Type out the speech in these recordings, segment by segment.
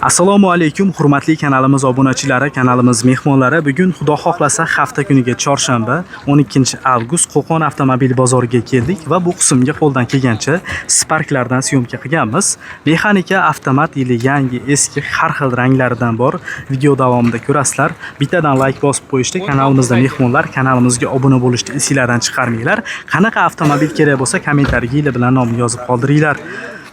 Assalomu alaykum, hurmatli kanalimiz obunachilari, kanalimiz mehmonlari. Bugun Xudo xohlasa hafta kuniga chorshanba 12-avgust Qo'qon avtomobil bozoriga keldik va bu qismga qo'ldan kelgancha Sparklardan syomka qilganmiz. Mexanika, avtomat ili yangi, eski har xil ranglaridan bor. Video davomida ko'rasizlar. Bittadan like bosib qo'yishni, kanalimizda mehmonlar, kanalimizga obuna bo'lishni esinglardan chiqarmanglar. Qanaqa avtomobil kerak bo'lsa kommentariya bilan nomini yozib qoldiringlar.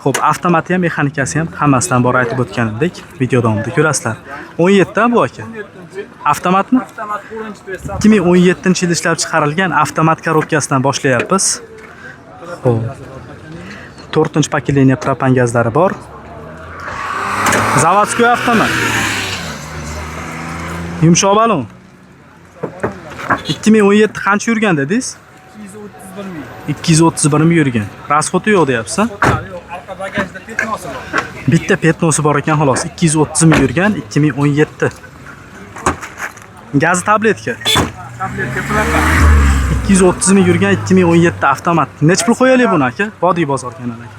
Xo'p, avtomati ham, mexanikasi ham hammasidan bor aytib o'tganimdek video davomida ko'rasizlar. 17 dan bu aka. Avtomatmi? Avtomat 4-versiya. 2017-yil ishlab chiqarilgan avtomat korobkasidan boshlayapmiz. Xo'p. 4-pokoleniya propan gazlari bor. Zavodskoy avtomat. Yumshoq balon. 2017 qancha yurgan dedingiz? 231 ming yurgan. Rasxoti yo'q deyapsiz. Arqa bagajda petnosi bor. Bitta petnosi bor ekan xolos. 230 ming yurgan 2017. Gaz tabletka. Tabletka plaqa. 230 ming yurgan 2017 avtomat. Nech pul qo'yaylik buni aka? Vodiy bozor kanali aka.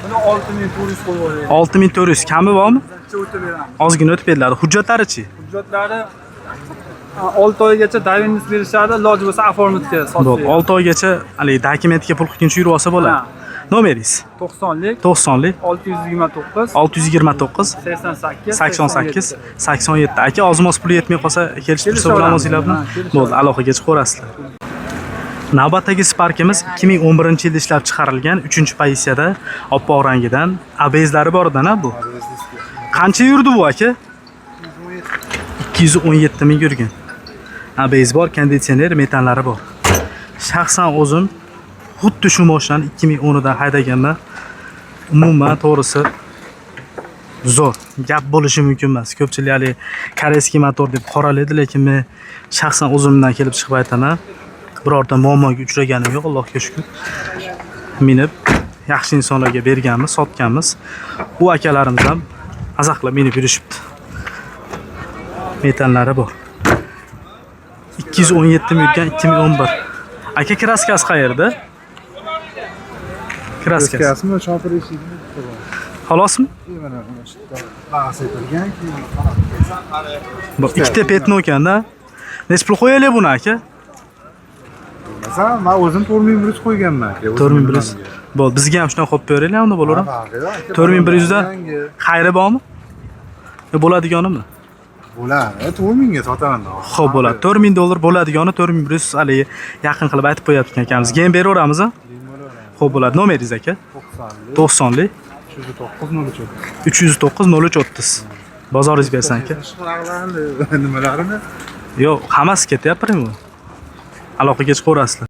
Buni 6400 qo'yib yuboring. 6400 kami bormi? O'tib beramiz. Ozgina o'tib beriladi. Hujjatlari-chi? Hujjatlari 6 oygacha davennis berishadi, iloji bo'lsa oformitga sotib Bo'ldi. 6 oygacha hali dokumentga pul qilguncha yurib olsa bo'ladi. Nomeringiz? 90lik 90lik 629 629 88 88 87. Aka ozmos puli yetmay qolsa kelishib tursa bo'ladi o'zinglar bilan. Bo'ldi, aloqaga chiqaverasizlar. Navbatdagi Sparkimiz 2011-yilda ishlab chiqarilgan 3-pozitsiyada oppoq rangidan ABS'lari bor ekan bu. Qancha yurdi bu aka? 217 ming yurgan. ABS bor, konditsioner, metallari bor. Shaxsan o'zim xuddi shu mashinani 2010 da haydaganman. Umuman to'g'risi zo'r. Gap bo'lishi mumkin emas. Ko'pchilik hali koreyskiy motor deb qoralaydi, lekin men shaxsan o'zimdan kelib chiqib aytaman. Birorta muammoga uchraganim yo'q, Allohga shukr. Minib yaxshi insonlarga berganmiz, sotganmiz. Bu akalarimiz ham azaqlab minib yurishibdi. Metallari bor. 217 ming yurgan 2011. Aka kraskasi qayerda? Kraskasimi chopir eshigini Xolosmi? mana shu yerda bag'as etilgan keyin Bu ikkita petno ekanda. Nech pul qo'yaylik buni aka? masalan men o'zim 4100 qo'yganman aka. 4100. Bo'ldi, bizga ham shunday qo'yib beringlar, unda bo'laveradi. 4100 dan xayri bormi? Bo'ladiganimi? bo'ladi. 4000 ga sotaman. Xo'p, bo'ladi. 4000 dollar bo'ladigani 4100 hali yaqin qilib aytib qo'yapti akamiz. Keyin beraveramiz a? Xo'p, bo'ladi. Nomeringiz aka? 90lik 309 0330. Bozoringiz bersan aka. Nimalarini? Yo'q, hammasi ketyapti bu. Aloqaga chiqaverasizlar.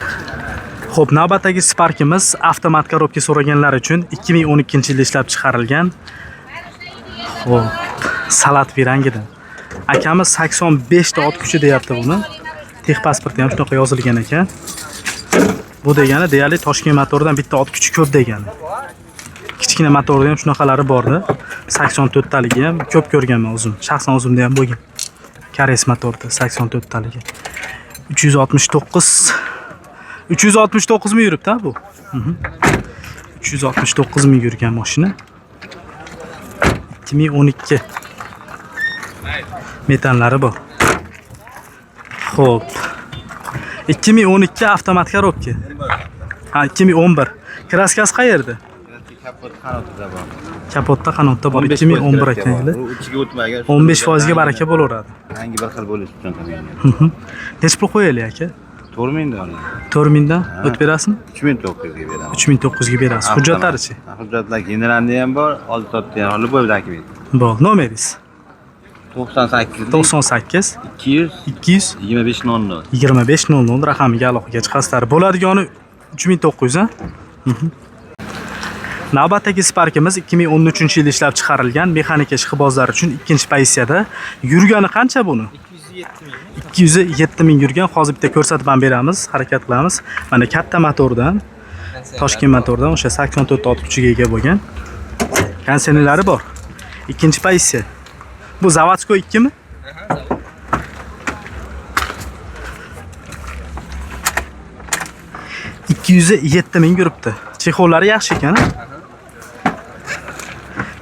Xo'p, navbatdagi Sparkimiz avtomat korobka so'raganlar uchun 2012-yilda ishlab chiqarilgan. Xo'p, salat rangidan. Akamiz 85 ta ot kuchi deyapti buni. Texpasporti ham shunaqa yozilgan ekan. Bu degani deyarli Toshkent motoridan bitta ot kuchi ko'p degani. Kichkina motorda ham shunaqalari bordi. 84 taligi ham ko'p ko'rganman o'zim. Shaxsan o'zimda ham bo'lgan. Kares motorda 84 taligi. 369 ming yuribdi bu. 369 ming yurgan mashina. 2012. Metallari bor. Xo'p. 2012 avtomat korobka. Ha, 2011. Kraskasi qayerda? Kapotda qanotda bor. 2011 ekan yili. 15% ga baraka bo'laveradi. Hangi bir xil bo'lish uchun qilingan. Nech pul qo'yaylik aka? 4000 dan. 4000 dan o'tib berasizmi? 3900 ga beramiz. 3900 ga berasiz. Hujjatlari-chi? Hujjatlar generalda ham bor, oldi sotda ham olib bo'lib dokument. Bor, nomeringiz? 98 98 200 200 2500. 2500 raqamiga aloqaga chiqasizlar. Bo'ladigani 3900 a? Navbatdagi Sparkimiz 2013-yilda ishlab chiqarilgan mexanika ishqibozlar uchun 2-pozitsiyada. Yurgani qancha buni? 207 ming yurgan. Hozir bitta ko'rsatib ham beramiz, harakat qilamiz. Mana katta motordan, Toshkent motordan o'sha 84 ot kuchiga ega bo'lgan. Kondisionerlari bor. 2-pozitsiya. Bu Zavodskoy 2 mi? $207 ming yuribdi. Chexollari yaxshi ekan.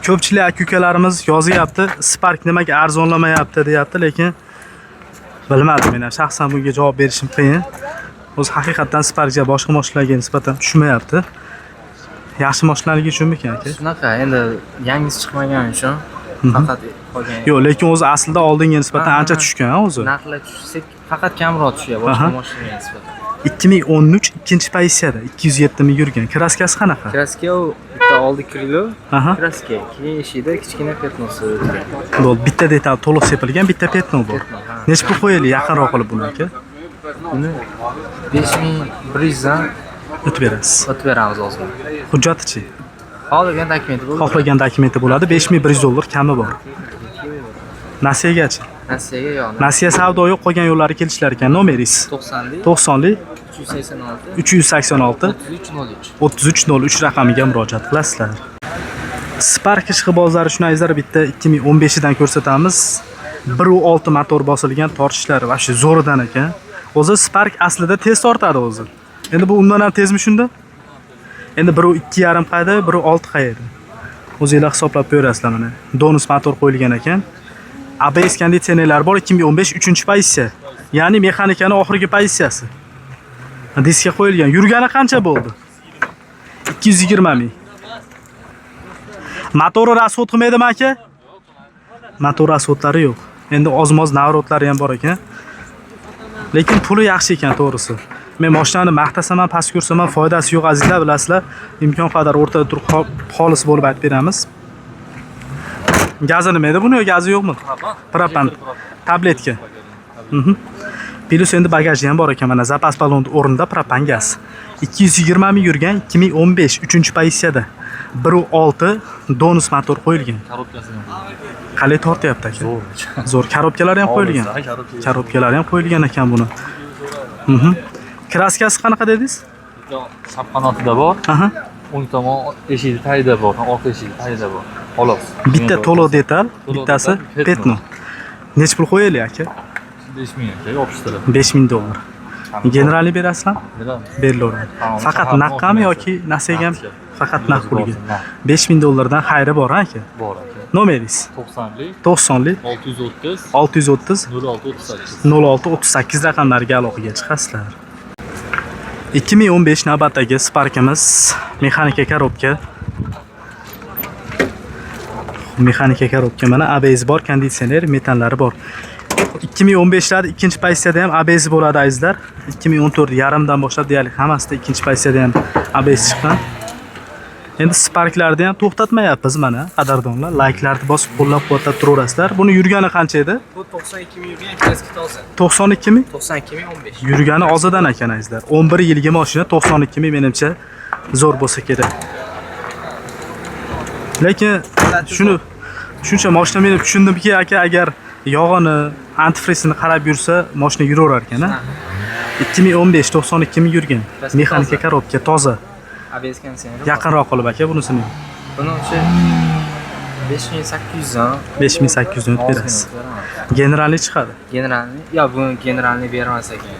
Ko'pchilik aka-ukalarimiz yozyapti, Spark nimaga arzonlamayapti deyapti, lekin bilmadim men. Shaxsan bunga javob berishim qiyin. O'zi haqiqatan Sparkga boshqa mashinalarga nisbatan tushmayapti. Yaxshi mashinalarga tushunmikan aka? Shunaqa, endi yangisi chiqmagani uchun faqat qolgan. Yo'q, lekin o'zi aslida oldinga nisbatan ancha tushgan o'zi. Narxlar tushsak faqat kamroq tushyapti boshqa mashinaga nisbatan. 2013 ikkinchi pozitsiyada 207 ming yurgan. Kraskasi qanaqa? Kraska u bitta oldi krilo, Aha. kraska, keyin eshikda kichkina petnosi o'tgan. Bo'ldi, bitta detal to'liq sepilgan, bitta petno bor. Necha pul qo'yaylik yaqinroq qilib buni aka? Buni 5100 dan O'tib berasiz. o'tib beramiz ozgina. Hujjati-chi? Xohlagan dokumenti bo'ladi. Xohlagan dokumenti bo'ladi, 5100 dollar kami bor. Nasiyaga-chi? Nasiyaga yo'q. Nasiya savdo yo'q, qolgan yo'llari kelishlar ekan. Nomeringiz 90lik 90lik 386 386 3303. 3303 raqamiga murojaat qilasizlar. Spark ishqibozlari shunayzlar bitta 2015 dan ko'rsatamiz. 1.6 motor bosilgan tortishlari va shu zo'ridan ekan. O'zi Spark aslida tez tortadi o'zi. Endi bu undan ham tezmi shunda? Endi 1.2.5 qayda, 1.6 qayerda? O'zingizlar hisoblab ko'rasizlar mana. Donus motor qo'yilgan ekan. ABS konditsionerlar bor 2015 3-pozitsiya. Ya'ni mexanikani oxirgi pozitsiyasi. Diskga qo'yilgan. Yurgani qancha bo'ldi? 220 ming. Motori rasxod qilmaydimi aka? Motor rasxodlari yo'q. Endi ozmoz navrotlari ham bor ekan. Lekin puli yaxshi ekan to'g'risi. Men mashinani maqtasam ham, past ko'rsam ham foydasi yo'q azizlar, bilasizlar. Imkon qadar o'rtada turib xolis bo'lib aytib beramiz. Gazi nima edi buni? Gazi yo'qmi? Propan. Tabletka. Plus endi bagaji ham bor ekan, mana zapas balon o'rnida propan gaz. 220 ming yurgan 2015 3-pozitsiyada. 1.6 Donus motor qo'yilgan. Qalay tortyapti aka? Zo'r. Korobkalar ham qo'yilgan. Korobkalar ham qo'yilgan ekan buni. Kraskasi qanaqa dedingiz? Chap qanotida bor. Aha. O'ng tomon eshigi tagida bor, orqa eshigi tagida bor. Xolos. Bitta to'liq detal, bittasi petno. Necha pul qo'yaylik aka? 5000 aka, yopishtirib. 5000 dollar. Generalni berasizlar? Beramiz. Berilaveradi. Faqat naqdmi yoki nasiyagami? Faqat naqd pulga. 5000 dollardan xayri bor aka. Bor aka. Nomeringiz 90lik 90lik 630 630 0638. 0638 raqamlariga aloqaga chiqasizlar. 2015 navbatdagi Sparkimiz mexanika korobka. Mexanika korobka mana ABS bor, konditsioner, metallari bor. 2015larda ikkinchi pozitsiyada ham ABS bo'ladi azizlar. 2014 yarimdan boshlab deyarli hammasida ikkinchi pozitsiyada ham ABS chiqqan. Endi Sparklarni ham to'xtatmayapmiz mana, qadrdonlar. Like'larni bosib qo'llab-quvvatlab turaverasizlar. Buni yurgani qancha edi? Bu 92 ming yurgan kraska toza. 92 ming? 92 ming 15. Yurgani ozidan ekan azizlar. 11 yilga mashina 92 ming menimcha zo'r bo'lsa kerak. Lekin shuncha mashina men tushundimki aka, agar yog'ini, antifrizini qarab yursa, mashina yuraverar ekan-a. 2015 92 ming yurgan. Mexanika korobka toza. ABS konditsioner. Yaqinroq qilib aka bunisini. Buni o'sha 5800 dan 5800 dan berasiz. Generalni chiqadi. Generalni, yo bu generalni bermas ekan.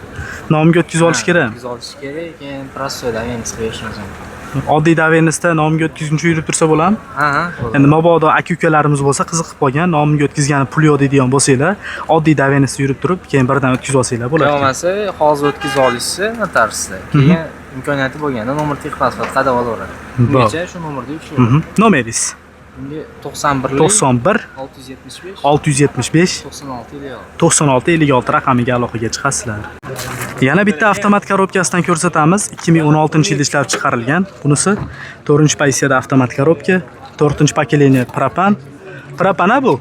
Nomiga o'tkazib olish kerak. Biz olish kerak, keyin prostoyda avennis qo'yishimiz mumkin. Oddiy davenisda nomiga o'tkazguncha yurib tursa bo'ladimi? Ha. Endi mabodo aka-ukalarimiz bo'lsa, qiziqib qolgan, nomiga o'tkazgani pul yo'q deydigan bo'lsanglar, oddiy davenisda yurib turib, keyin birdan o'tkazib olsanglar bo'ladi. Bo'lmasa, hozir o'tkazib olishsa notarsda. Keyin imkoniyati bo'lganda nomer texpasport qadab olaveradi. Bungacha shu nomerda yurishadi. Nomeringiz Bunga 91 91 675 675 96 56 raqamiga aloqaga chiqasizlar. Yana bitta avtomat korobkasidan ko'rsatamiz. 2016-yilda ishlab chiqarilgan. Bunisi 4-pozitsiyada avtomat korobka, 4-pokoleniya propan. Propana bu?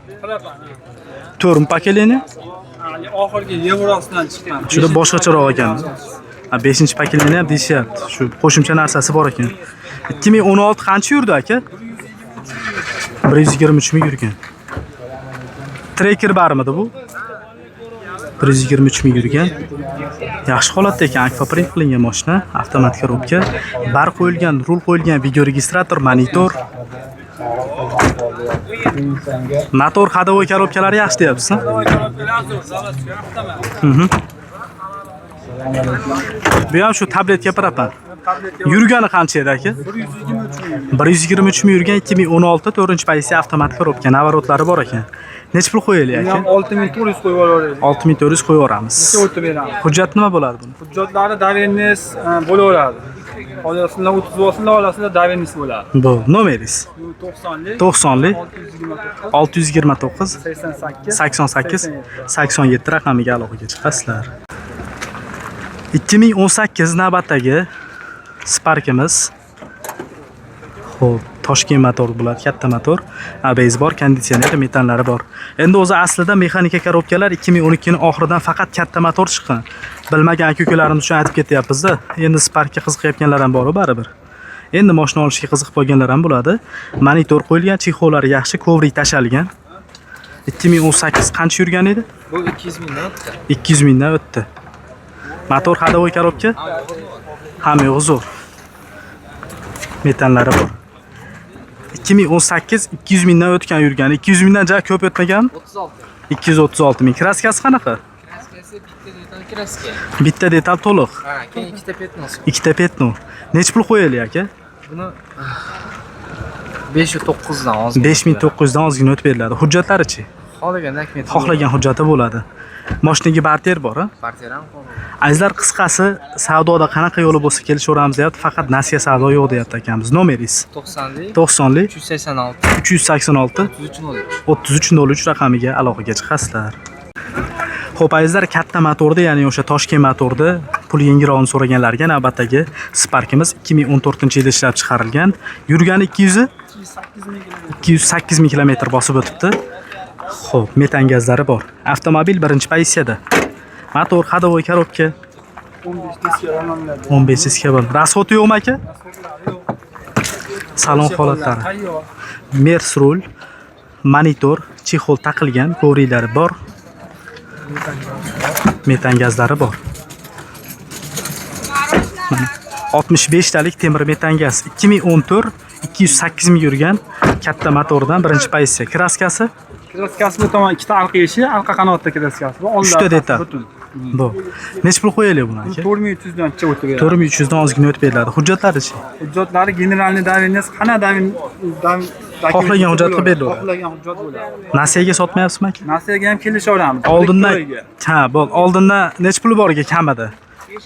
4-pokoleniya. Oxirgi Yevrosidan chiqqan. Shunda boshqacharoq ekan. 5-pokoleniya ham deyishyapti. Shu qo'shimcha narsasi bor ekan. 2016 qancha yurdi aka? 123 ming yurgan. Tracker barmidi bu? 123 ming yurgan. Yaxshi holatda ekan, akvaprint qilingan mashina, avtomat korobka, bar qo'yilgan, rul qo'yilgan, video registrator, monitor. Motor hadovoy korobkalari yaxshi deyapsiz-a? Bu ham shu tabletka propan. Yurgani qancha edi aka? 124 123 ming yurgan 2016 4-chi pozitsiya avtomatik korobka navorotlari bor ekan. Necha pul qo'yaylik Buni aka? ham 6400 qo'yib yuboraylik. 6400 qo'yaveramiz. Necha o'tib beramiz. Hujjat nima bo'ladi buni? Hujjatlari davennis bo'laveradi. Olasizlar 30 bo'lsinlar, olasizlar davennis bo'ladi. Bu nomeringiz 90lik 90lik 629 629 88 88 87 raqamiga aloqaga chiqasizlar. 2018 navbatdagi Sparkimiz. Xo'p, Toshkent motor bo'ladi, katta motor. ABS bor, konditsioner, metanlari bor. Endi o'zi aslida mexanika korobkalar 2012 ning oxiridan faqat katta motor chiqqan. Bilmagan aka-ukalarimiz uchun aytib ketyapmiz-da. Endi Sparkga qiziqayotganlar ham bor baribir. Endi mashina olishga qiziqib qolganlar ham bo'ladi. Monitor qo'yilgan, chexollari yaxshi, kovrik tashalgan. 2018 qancha yurgan edi? Bu 200 mingdan o'tdi. 200 mingdan o'tdi. Motor hadovoy korobka? Hamma zo'r. Metanlari bor. 2018 200 mingdan o'tgan yurgan. 200 mingdan ja ko'p o'tmagan? 36. 236 ming. Kraskasi qanaqa? Kraskasi bitta detal kraska. Bitta detal to'liq. Ha, keyin ikkita petnos. Ikkita petno. Necha pul qo'yaylik aka? Buni 509 dan ozgina. 5900 dan ozgina o'tib beriladi. Hujjatlari-chi? Xohlagan dokument. Xohlagan hujjati bo'ladi. Mashinaga barter bor, ha? Barter ham bor. Azizlar, qisqasi savdoda qanaqa yo'li bo'lsa kelishaveramiz deyapti, faqat nasiya savdo yo'q deyapti akamiz. Nomeringiz 90lik 90lik 386 386 3303 raqamiga aloqaga chiqasizlar. Xo'p azizlar, katta motorda, ya'ni o'sha Toshkent motorda pul yengilroqni so'raganlarga navbatdagi Sparkimiz 2014-yilda ishlab chiqarilgan. Yurgani 208 ming kilometr bosib o'tibdi. Xo'p, metan gazlari bor. Avtomobil birinchi pozitsiyada. Motor hadovoy korobka 15 diska romanladi. 15 diska bor. Rasxoti yo'qmi aka? Salon holatlari. Tayyor. Mers rul, monitor, chexol taqilgan, kovriklari bor. Metan gazlari bor. 65 talik temir metan gaz. 2014 208 ming yurgan katta motordan birinchi pozitsiya. Kraskasi Kraskasi bu tomon ikkita arqa eshik, arqa qanotda kraskasi. Bu oldida Uchta detal. butun. bu. Necha pul qo'yaylik buni aka? 4300 dan chiqib o'tib beradi. 4300 dan ozgina o'tib beriladi. Hujjatlari-chi? Hujjatlari generalniy davennis, qana Xohlagan hujjat qilib beriladi. Xohlagan hujjat bo'ladi. Nasiyaga sotmayapsizmi aka? Nasiyaga ham kelishaveramiz. Oldindan oldindan necha puli bor aka kamida?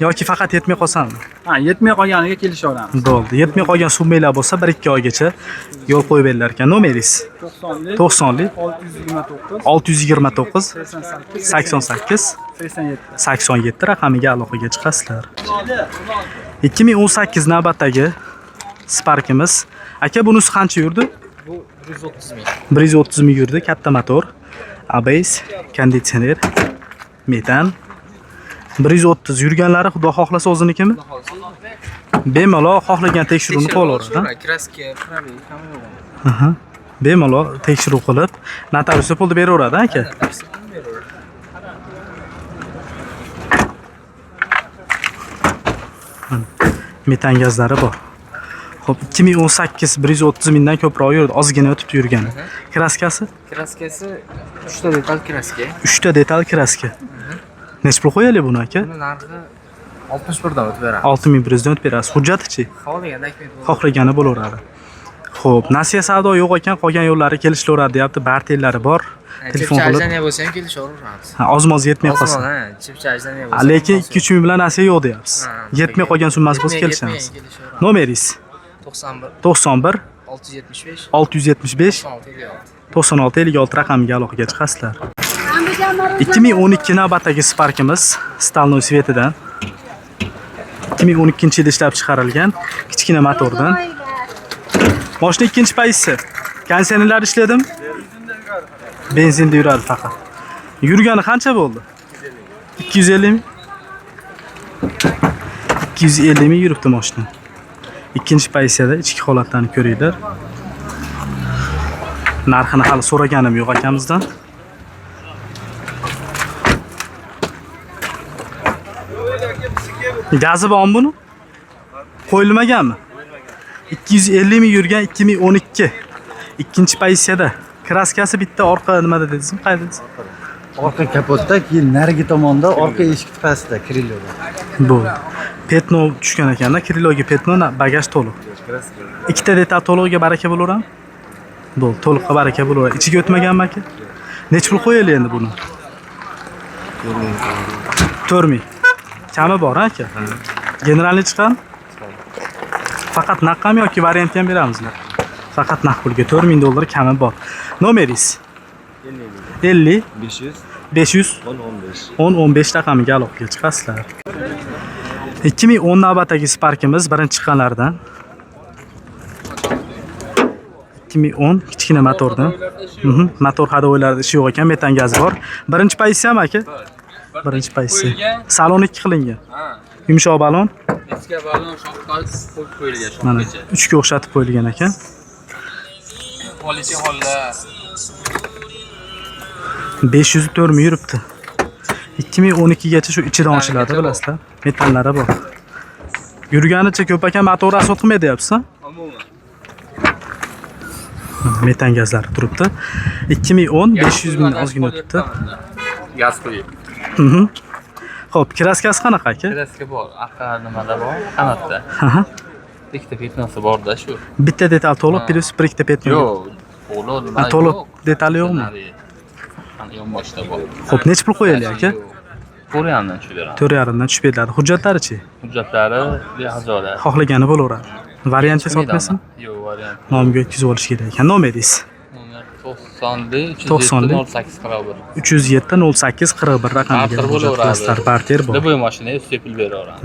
Yoki faqat yetmay qolsanmi? Ha, yetmay qolganiga kelishaveramiz. Bo'ldi. Yetmay qolgan summalar bo'lsa 1-2 oygacha yo'l qo'yib berilar ekan. Nomeringiz 90lik 90lik 629 629 88 87 raqamiga aloqaga chiqasizlar. 2018 navbatdagi Sparkimiz. Aka bunisi qancha yurdi? Bu 130 ming. 130 ming yurdi, katta motor. ABS, konditsioner, metan. 130 yurganlari xudo xohlasa o'zinikimi? Bemalol xohlagan tekshiruvni qilaveradi. Kraska, probey hamma yo'q. Bemalol tekshiruv qilib, notariusga pulni beraveradi aka. Metan gazlari bor. Xo'p, 2018 130 mingdan ko'proq yurdi, ozgina o'tib yurgani. Kraskasi? Kraskasi 3 ta detal kraska. 3 ta detal kraska. Necha pul qo'yaylik buni aka? Buni narxi 61 dan o'tib beramiz. 6100 dan o'tib berasiz. Hujjati-chi? Xohlagan dokument bo'ladi. Xohlagani bo'laveradi. Xo'p, nasiya savdo yo'q ekan, qolgan yo'llari kelishaveradi deyapti, barterlari bor. Telefon qilib. Chipcha bo'lsa ham kelishaveramiz. Ha, oz-moz yetmay qolsa. Ha, chipcha bo'lsa. Lekin 2-3 ming bilan nasiya yo'q deyapsiz. Yetmay qolgan summasi bo'lsa kelishamiz. Nomeringiz 91 91 675 675 96 9656 raqamiga aloqaga chiqasizlar. 2012 navbatdagi Sparkimiz Stalnoy svetidan 2012-yilda ishlab chiqarilgan kichkina motordan. Mashina ikkinchi pozitsiya. Konditsionerlar ishladimi? Benzinda yuradi faqat. Yurgani qancha bo'ldi? 250 ming. 250 ming yuribdi mashina. Ikkinchi pozitsiyada ichki holatlarni ko'ringlar. Narxini hali so'raganim yo'q akamizdan. Gazi bormi buni? Qo'yilmaganmi? 250 ming yurgan 2012. Ikkinchi pozitsiyada. Kraskasi bitta orqa nimada dedingizmi? Qayerda dedingiz? Orqa kapotda, keyin narigi tomonda orqa eshik tepasida krilyoda. Bu petno tushgan ekanda, krilyoga petno bagaj to'liq. Ikkita detal to'liqga baraka bo'laverami? Bo'ldi, to'liqqa baraka bo'laver. Ichiga o'tmaganmi aka? Nech pul qo'yaylik endi buni? 4000. Kami bor aka? Generalni chiqami? Faqat naqdmi yoki variant ham beramizlar? Faqat naqd pulga 4000 dollar kami bor. Nomeringiz? 50 500 10-15 raqamiga aloqaga chiqasizlar. 2010 navbatdagi Sparkimiz birinchi chiqqanlardan. 2010 kichkina motordan. Motor hadovoylarida ishi yo'q ekan, metan gazi bor. Birinchi pozitsiya ham aka? Birinchi pozitsiya. Salon 2 qilingan. Yumshoq balon. Eski balon shoqqa qo'yilgan Mana shoqgacha. 3 ga o'xshatib qo'yilgan ekan. Politsiya holda 500 4000 yuribdi. 2012 gacha shu ichidan ochiladi, bilasizlar. Metallari bor. Yurganicha ko'p ekan, motori asot qilmay deyapsiz-a? Metan gazlari turibdi. 2010 500 ming ozgina o'tibdi. gaz qo'yib. Xo'p, kraskasi qanaqa aka? Kraska bor, orqa nimada bor, qanotda. Ikkita petnosi bor-da shu. Bitta detal to'liq, plus bir ikkita petno. Yo'q, to'liq to'liq detali yo'qmi? Ana yonboshda bor. Xo'p, nech pul qo'yaylik aka? Ko'rgandan tushib beradi. 4,5 dan tushib beriladi. Hujjatlari-chi? Hujjatlari behazolar. Xohlagani bo'laveradi. Variantga sotmaysan? Yo'q, variant. Nomiga o'tkazib olish kerak ekan. Nomeringiz? Nomer 90 08 41. 307 08 41 raqamiga Barter bo'laveradi. barter bor. Любой mashina sepil beraveradi.